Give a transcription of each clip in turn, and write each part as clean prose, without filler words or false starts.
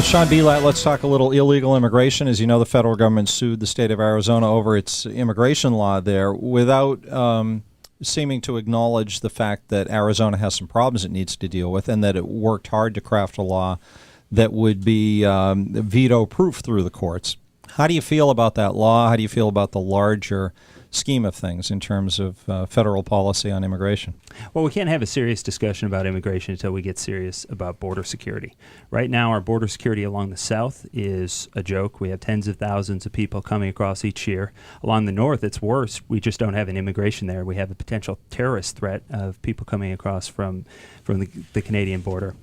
Sean Bielat, let's talk a little illegal immigration. As you know, the federal government sued the state of Arizona over its immigration law there without seeming to acknowledge the fact that Arizona has some problems it needs to deal with and that it worked hard to craft a law that would be veto-proof through the courts. How do you feel about that law? How do you feel about the larger scheme of things in terms of federal policy on immigration? Well, we can't have a serious discussion about immigration until we get serious about border security. Right now, our border security along the south is a joke. We have tens of thousands of people coming across each year. Along the north, it's worse. We just don't have an immigration there. We have a potential terrorist threat of people coming across from the Canadian border.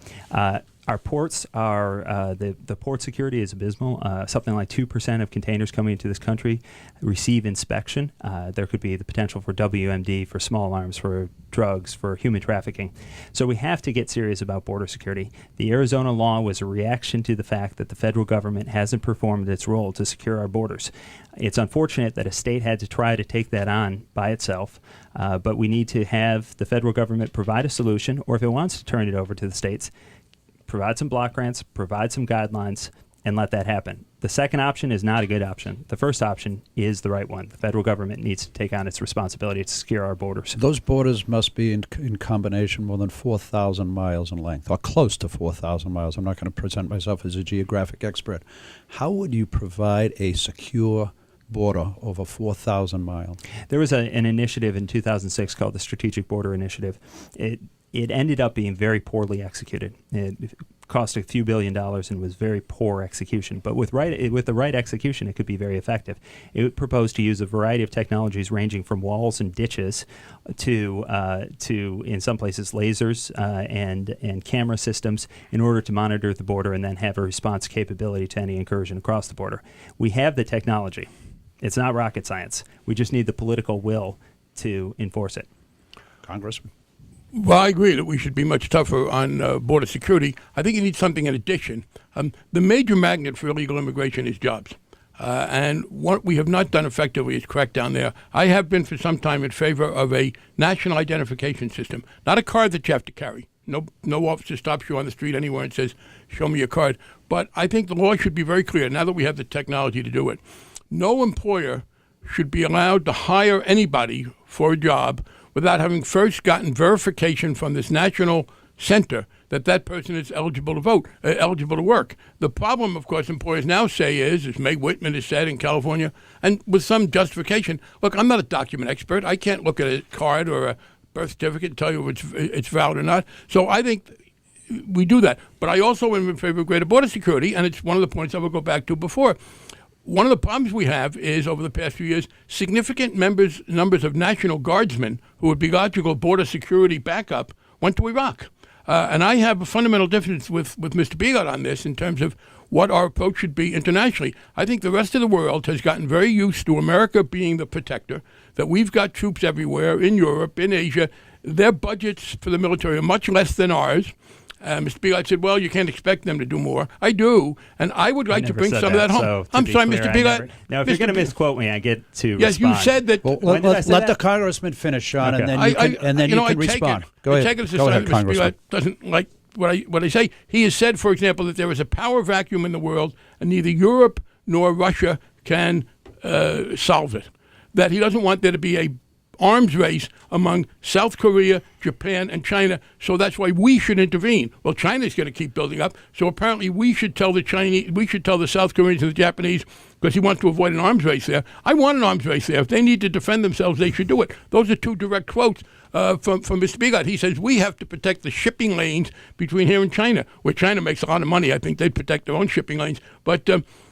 Our ports are, the port security is abysmal. Something like 2% of containers coming into this country receive inspection. There could be the potential for WMD, for small arms, for drugs, for human trafficking. So we have to get serious about border security. The Arizona law was a reaction to the fact that the federal government hasn't performed its role to secure our borders. It's unfortunate that a state had to try to take that on by itself, but we need to have the federal government provide a solution, or if it wants to turn it over to the states, provide some block grants, provide some guidelines, and let that happen. The second option is not a good option. The first option is the right one. The federal government needs to take on its responsibility to secure our borders. Those borders must be in combination more than 4,000 miles in length, or close to 4,000 miles. I'm not going to present myself as a geographic expert. How would you provide a secure border over 4,000 miles? There was an initiative in 2006 called the Strategic Border Initiative. It ended up being very poorly executed. It cost a few $1 billion and was very poor execution. But with the right execution, it could be very effective. It proposed to use a variety of technologies ranging from walls and ditches to in some places, lasers and camera systems in order to monitor the border and then have a response capability to any incursion across the border. We have the technology. It's not rocket science. We just need the political will to enforce it. Congressman? Well, I agree that we should be much tougher on border security. I think you need something in addition. The major magnet for illegal immigration is jobs. And what we have not done effectively is crack down there. I have been for some time in favor of a national identification system, not a card that you have to carry. No officer stops you on the street anywhere and says, show me your card. But I think the law should be very clear now that we have the technology to do it. No employer should be allowed to hire anybody for a job without having first gotten verification from this national center that that person is eligible to vote, eligible to work. The problem, of course, employers now say is, as Meg Whitman has said in California, and with some justification, look, I'm not a document expert. I can't look at a card or a birth certificate and tell you if it's valid or not. So I think we do that. But I also am in favor of greater border security, and it's one of the points I will go back to before. One of the problems we have is, over the past few years, significant numbers of National Guardsmen who would be logical border security backup went to Iraq. And I have a fundamental difference with Mr. Bielat on this in terms of what our approach should be internationally. I think the rest of the world has gotten very used to America being the protector, that we've got troops everywhere, in Europe, in Asia. Their budgets for the military are much less than ours. Mr. Bielat said, well, you can't expect them to do more. I do, and I would like to bring some of that home. So I'm sorry, Mr. Bielat. Now, if you're going to misquote me, I get to yes, respond. you said that. Well, let the congressman finish, Sean, Okay. and then you can respond. Go ahead, Mr. Congressman. Bielat doesn't like what I say. He has said, for example, that there is a power vacuum in the world, and neither Europe nor Russia can solve it. That he doesn't want there to be a arms race among South Korea, Japan, and China, so that's why we should intervene. Well, China's going to keep building up, so apparently we should tell the South Koreans and the Japanese, because he wants to avoid an arms race there. I want an arms race there. If they need to defend themselves, they should do it. Those are two direct quotes from Mr. Bielat. He says, we have to protect the shipping lanes between here and China, where China makes a lot of money. I think they'd protect their own shipping lanes. But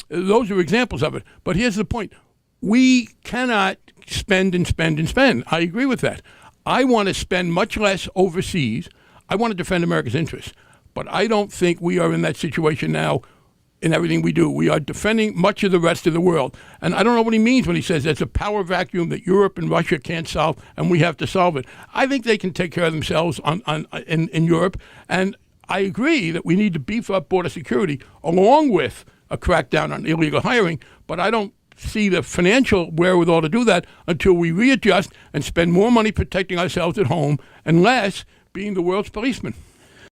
those are examples of it. But here's the point. We cannot spend and spend and spend. I agree with that. I want to spend much less overseas. I want to defend America's interests. But I don't think we are in that situation now in everything we do. We are defending much of the rest of the world. And I don't know what he means when he says there's a power vacuum that Europe and Russia can't solve and we have to solve it. I think they can take care of themselves in Europe. And I agree that we need to beef up border security along with a crackdown on illegal hiring. But I don't see the financial wherewithal to do that until we readjust and spend more money protecting ourselves at home and less being the world's policeman.